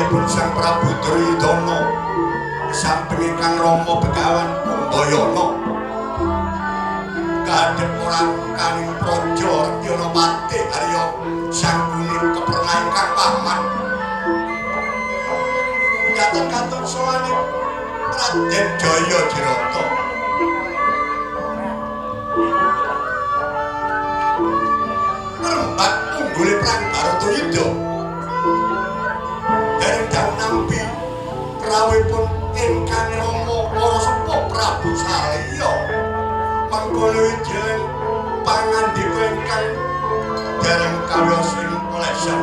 Putranipun Sang Prabu Duryudana samping ingkang Rama Begawan Kumbayana kadhep orang kaning praja Retyana Patih Arya Sangguni keprana ingkang paman gaten-gaten sowane Raden Jayajirata ngrembak unggule Prang Baratayuda dereng dang nampi rawuhipun ingkang Rama para sepuh Prabu Salya mangkono ijeng pangandika ingkang dereng kawiyosing lesan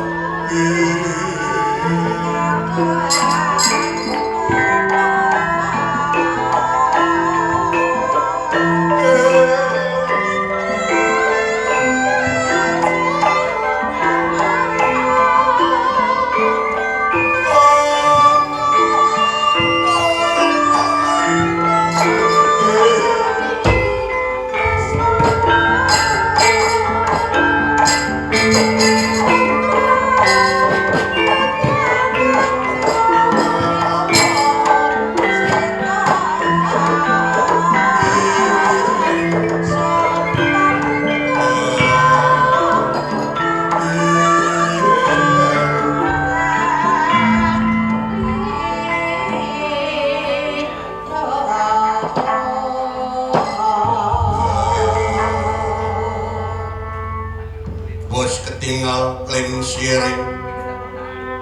ketinggal ling siring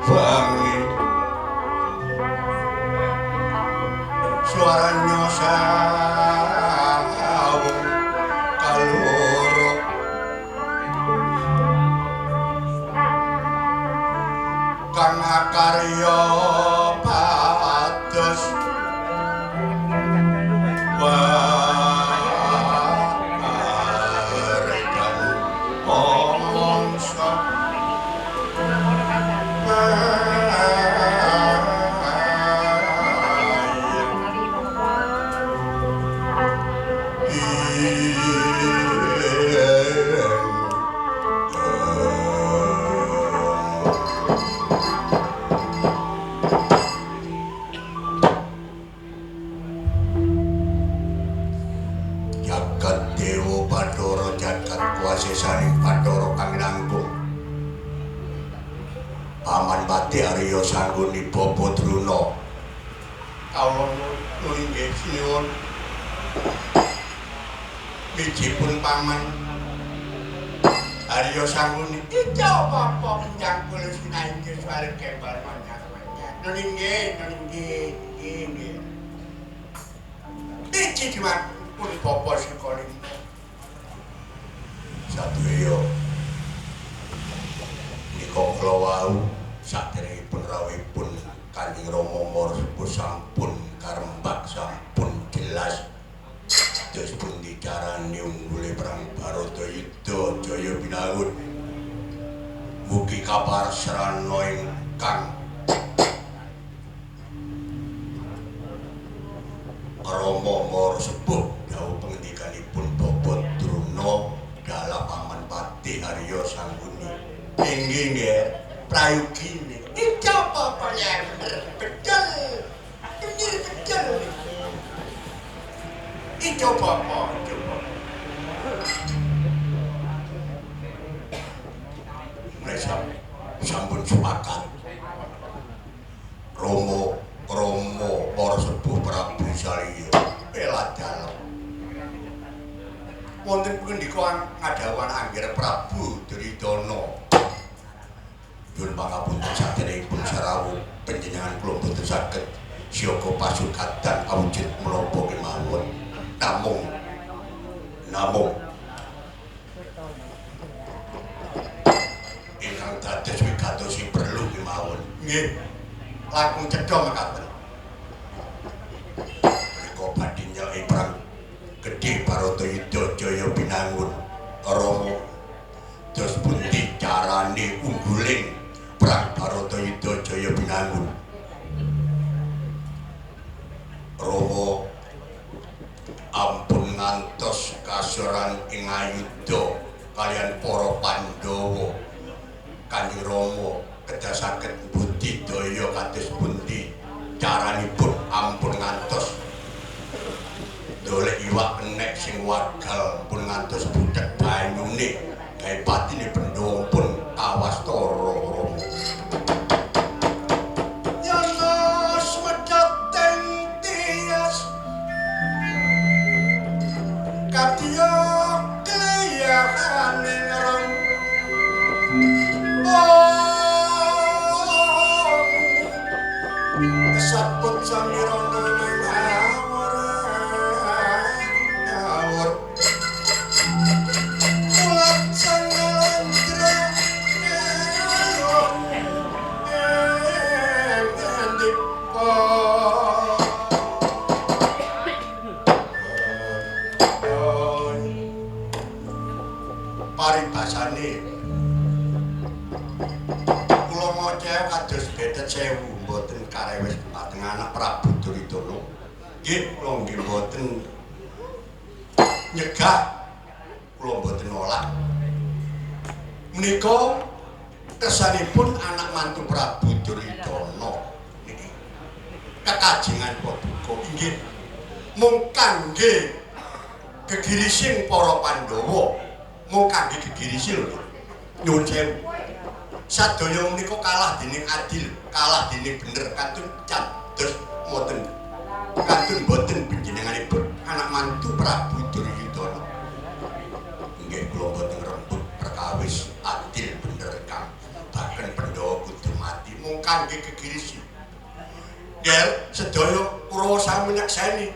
wangi suaranya sawung kaloro kang akarya pados Arya Sangguni Bapa Druna kawula nggih sinuwun mijipun paman Arya Sangguni iki apa menjang kula sinaingke suare kembal manjang-manjang nggih iki diwapun Bapa Sikaling satriya nika kula wau saderengipun rawuhipun Kanjeng Rama Marasuba sampun karembak sampun jelas dos pundi carane unggule Prang Baratayuda Jaya Binangun mugi kaparsrana ingkang Rama Marasuba dawuh pangendikanipun Bapa Druna dalah Paman Patih Arya Sangguni inggih nggih prayogine iki apa ya betul iki apa mereka sampun sepakat Romo para sepuh Prabu Salya bela dalem wonten pendika ngadawan angger Prabu Duryudana Yun pangapunten saderengipun sarawuh panjenengan kula boten saged siyaga pasukatan awujud menapa kemawon namung ingkang dados wigatosipun perlu kemawon nggih langkung cedha mekaten menika badhe nyeleki Prang Gedhe Baratayuda Jaya Binangun Rama dos pundi carane ungguling Prang Baratayuda Jaya Binangun Rama ampun ngantos kasoran ing ayuda kalian para Pandhawa Kanjeng Rama kedah saged budidaya kados pundi caranipun ampun ngantos dolek iwak kenek sing wagal pun ngantos budhek banyune gawe patine Pandhawa pun kawastara Yanos medhoteng tias kadya kleyahane ngrong saput samirana nang awur mulat sangalandra paribasane kula maca kados betet sewu mboten karewes dumateng anak Prabu Duryudana nggih kula nggih mboten nyegah kula mboten nolak menika kersanipun anak mantu Prabu Duryudana niki kekajengan paduka inggih mung kangge gegirising para Pandhawa mung kangge gegirisi lho nyuwun sewu sadaya menika kalah dening adil kalah dening bener katun cados mboten katun boten panjenenganipun anak mantu Prabu Duryudana nggih kula boten rembug perkawis adil bener kang bahkan Pandhawa kudu mati mung kangge gegirisi ger sedaya Kurawa sami nyakseni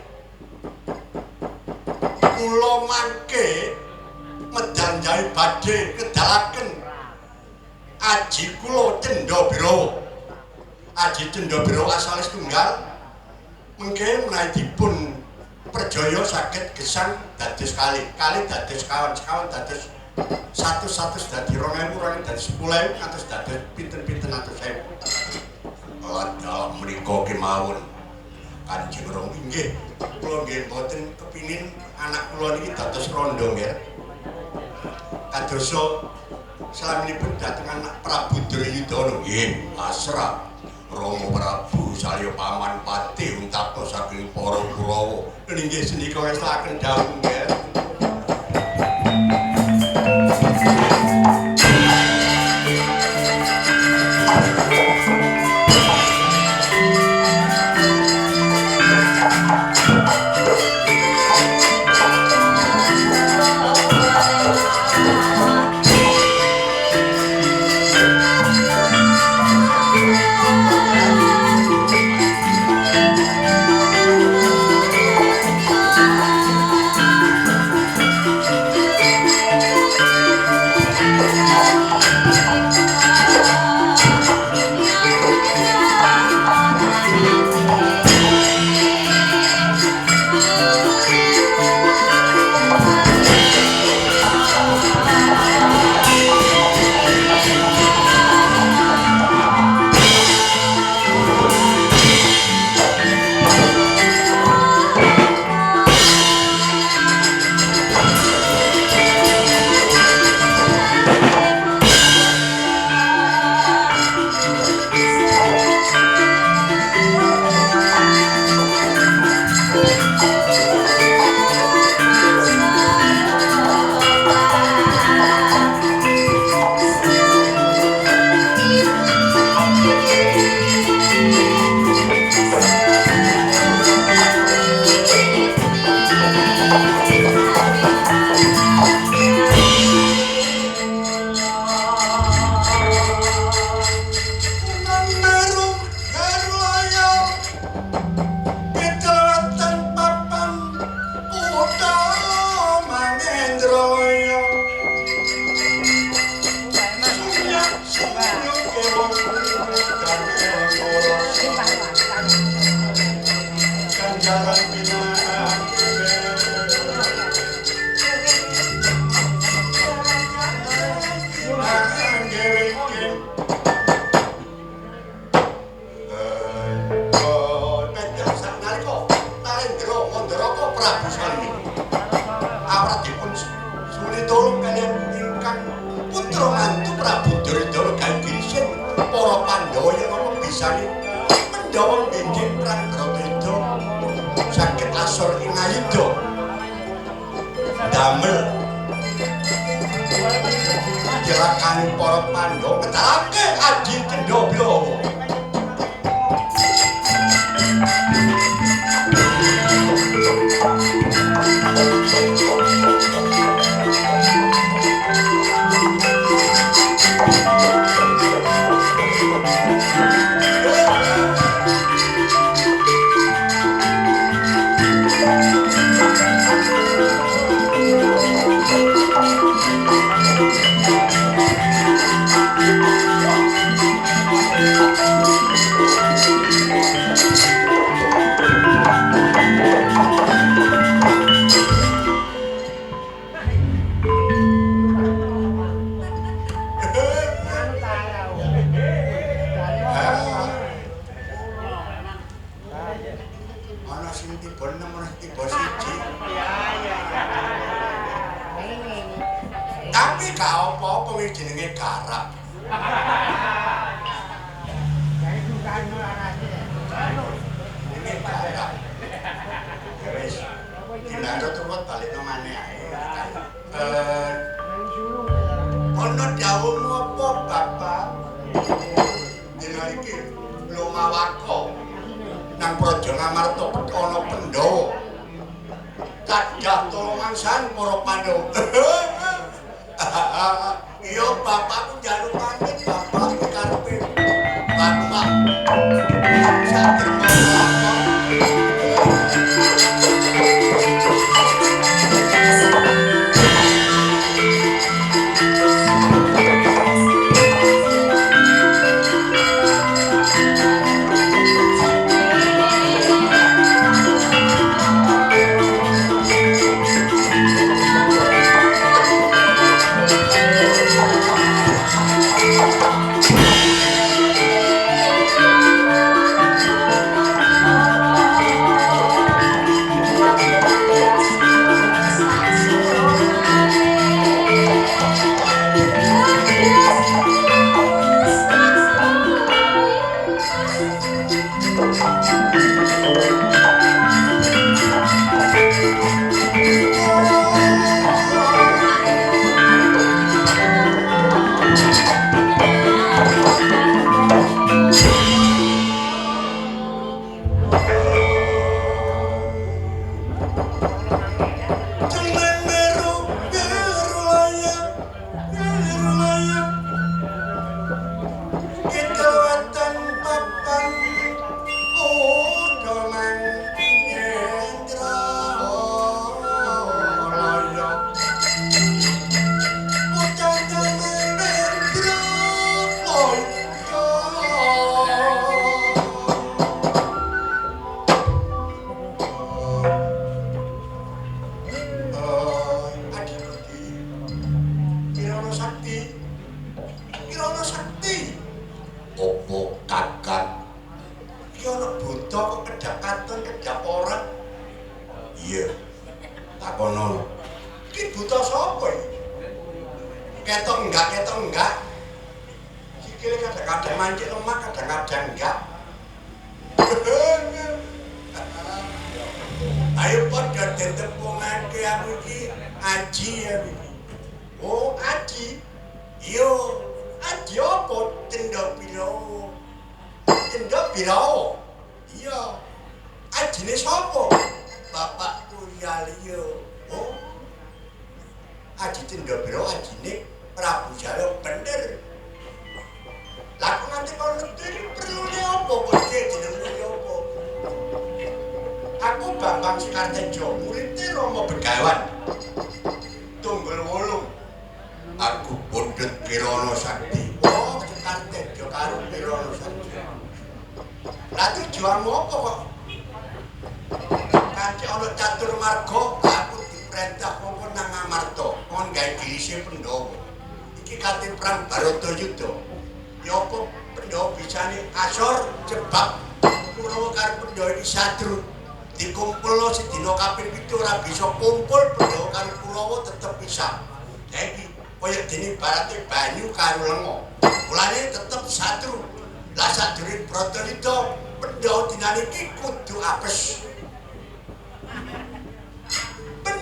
kula mangke medal jahe badhe kedalaken aji kula Cendabirawa aji Cendabirawa asale setunggal mengke menawi dipun perjaya saged gesang dados kalih dados kawan dados 100 dadi 2000 dadi 10.000 atus dados pinten-pinten atus ewu dalam menika kemawon Kanjeng Rama inggih kula nggih mboten kepingin anak kula niki dados randha nggih kadosa salaminipun dhateng anak Prabu Duryudana nggih asra Rama Prabu salya paman pati untapta saking para Kurawa inggih senika ngestaken dawuh nggih damel jelakane para Pandhawa ngetalake Aji Cendra Bilawa.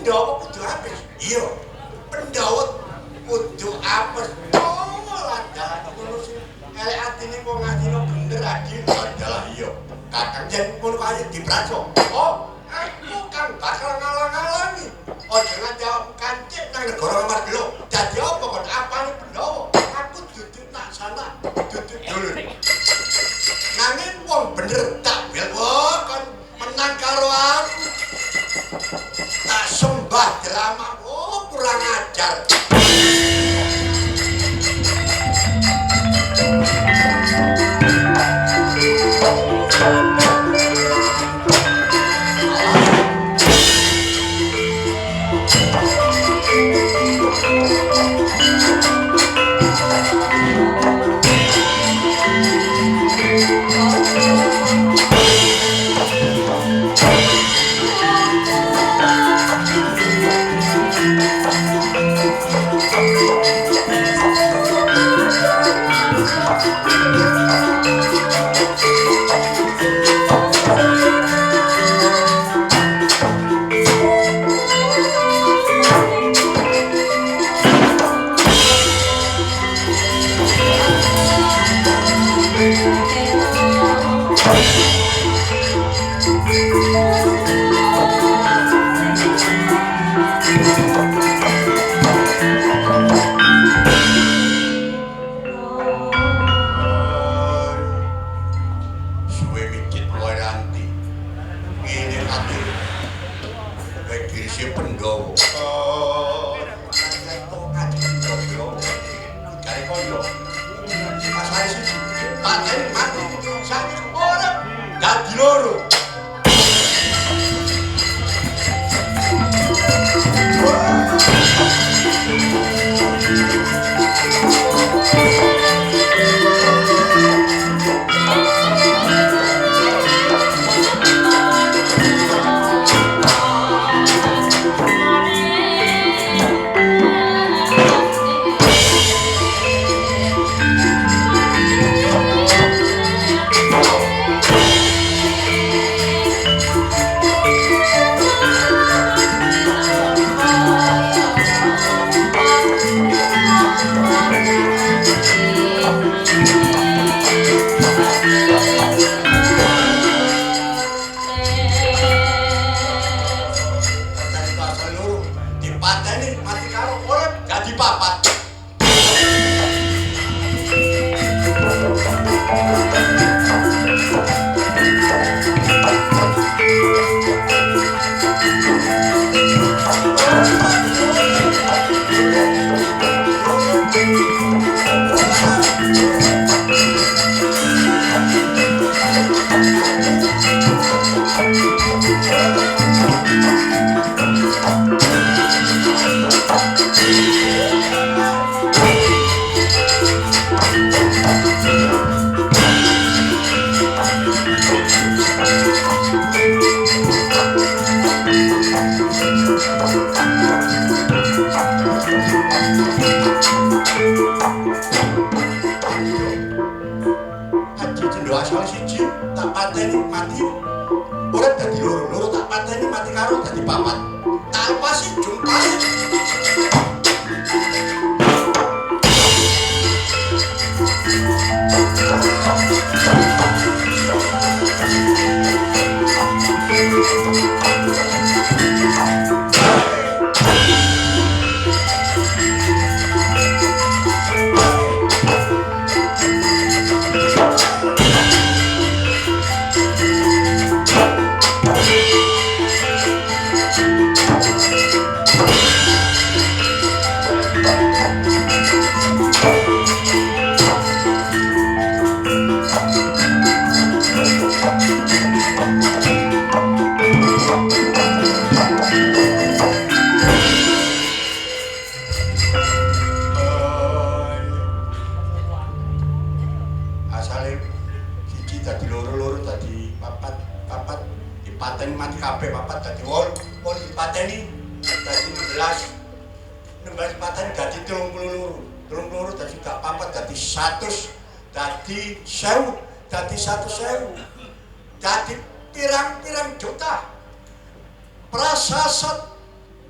Pandhawa kudu apes. Iya. Pandhawa kudu apes. Dalan ngono sih. Elek atine wong atine bener adil adalah iya. Kakang yen ngono kaya dipraso. Oh, aku kang bakal ngalang-alangi. Ojo ngajak kancik nang negara Margelo. Dadi apa kon apane Pandhawa? Aku duduk nak sana, duduk dulur. Nanging wong bener tak bel kon menang karo aku. Tak sembah drama, oh kurang ajar.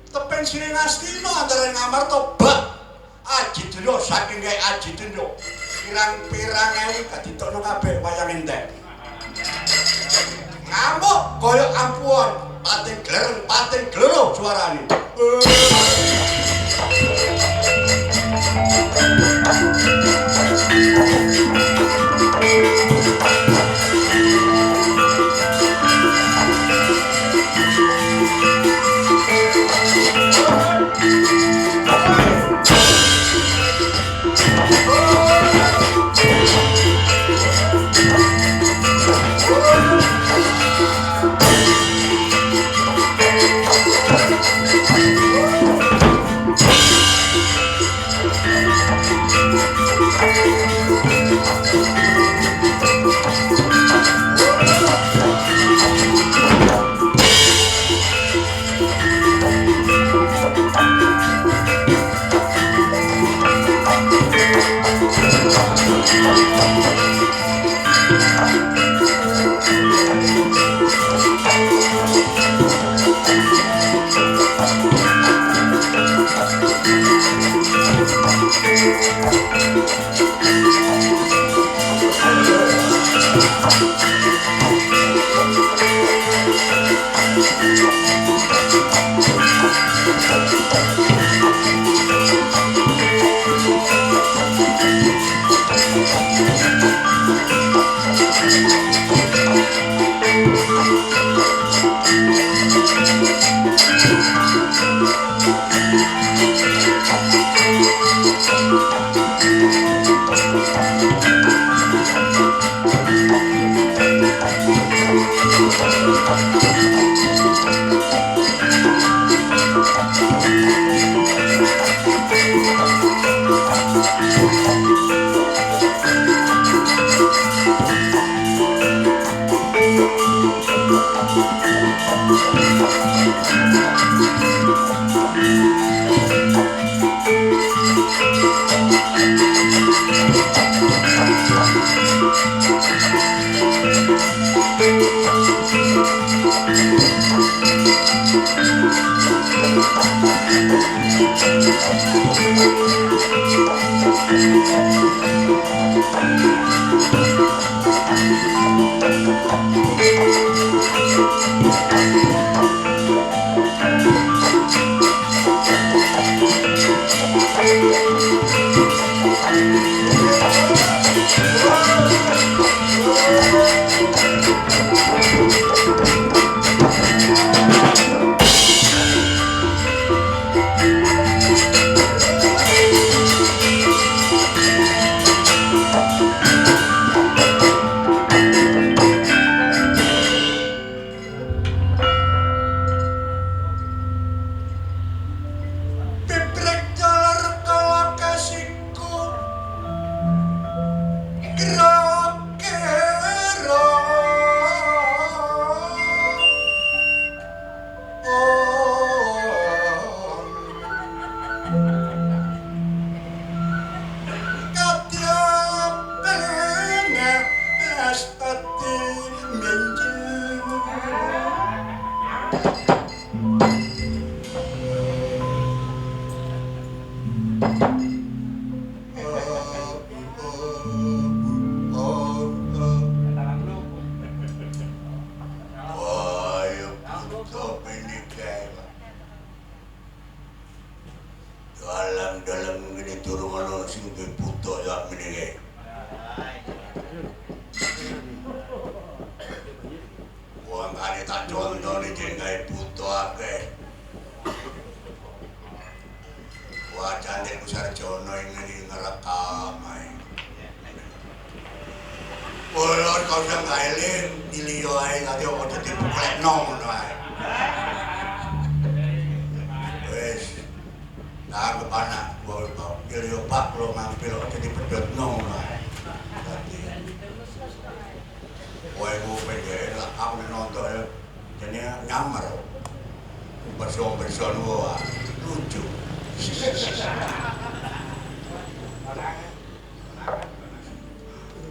Tepeng Sri Ngastina antara Ngamarta bak Aji Dendra saking gawe Aji Dendra pirang-pirang ewu kaditono kabeh wayang entek. Ngamuk kaya ampuan pating glereng pating gloro suarane.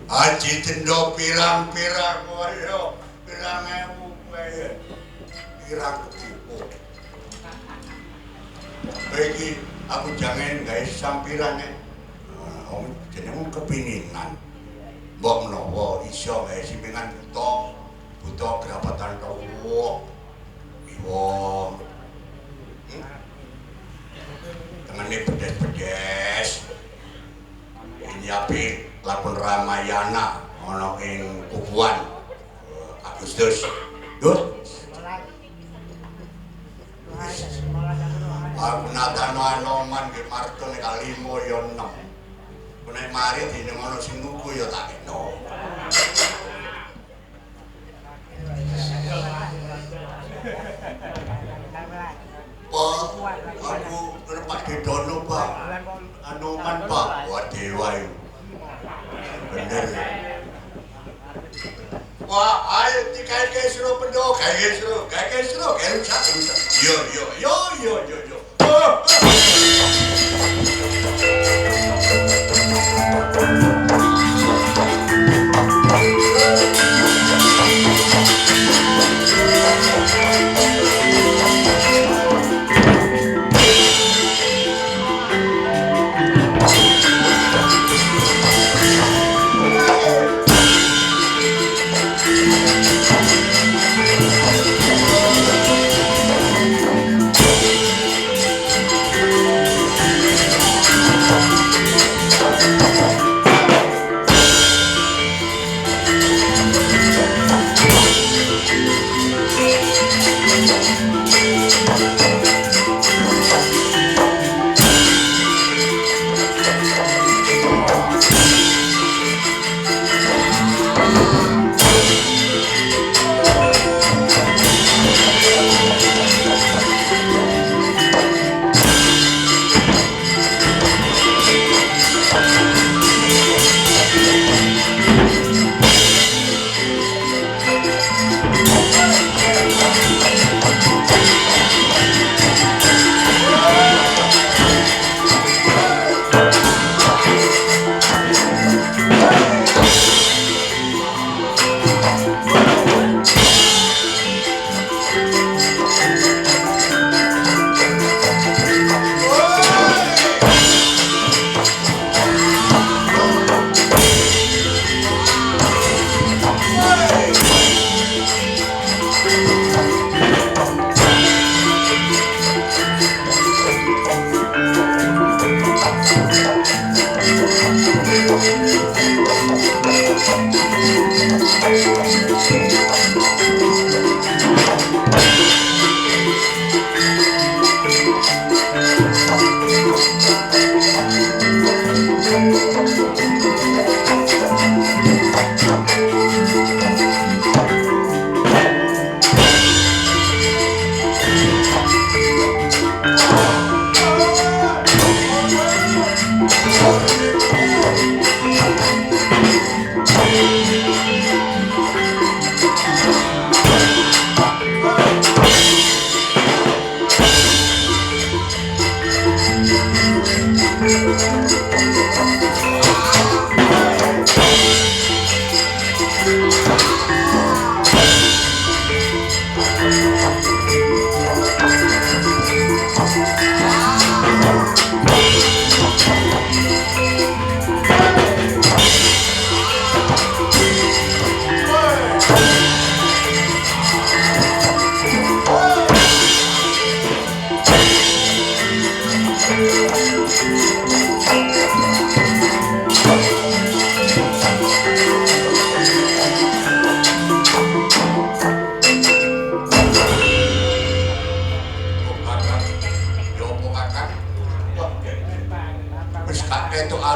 Aji Dendra pirang-pirang kaya pirang ewu kaya pirang ketipu iki aku jangan gawe sampiran nek om jenengmu kepinginan. Mbok menawa iso gawe simpengan buta kerapatan tuwa. Iwo. Tengene pedes-pedes. Nyiapi lakon Ramayana ana ing Kubuan Agustus. Dur. Aku natano anoman ke Marto nek kalimo ya 6. Nek mari dene ngono sing nuku ya tak kena. Pak, aku Pak Dedono, Pak. Anoman, Pak. Wah, dewa itu. Bener. Wah, ayo dikae suruh pendok, kae suruh, kae rusak. Yo.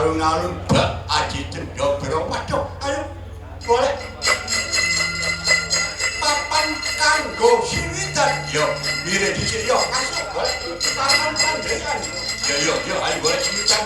alun-alun bak aji cendok beropadoh. Ayo, boleh. Papan kanggo siwitan. Yo, mire dhisik yo, masuk boleh. Papan pandhekan. Yo, ayo boleh siwitan.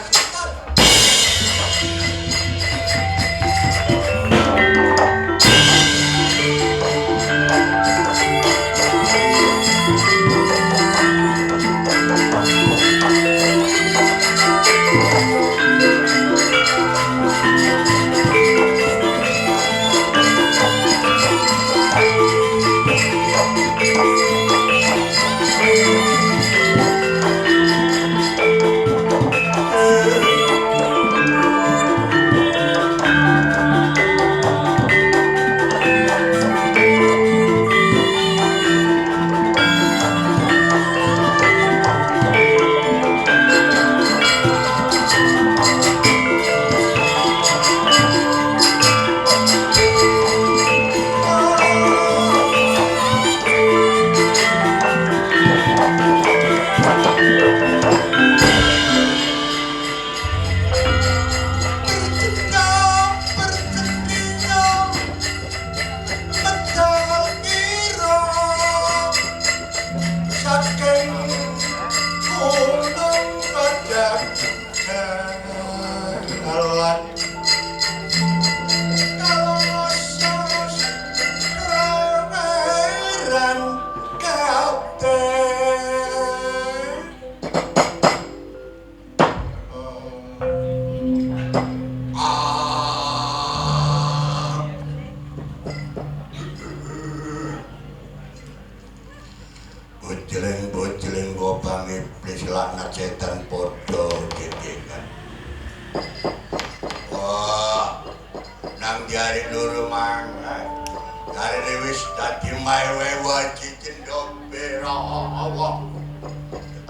wis dadi maewe waji cendok berawa.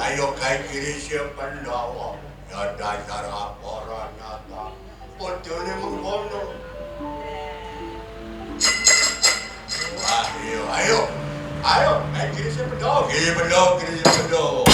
Ayo kae kiri siap Pandawa. Ya dasar apara nyata. Podone mengkono. Ayo. Kae kiri siap Pandawa. Kiri siap Pandawa.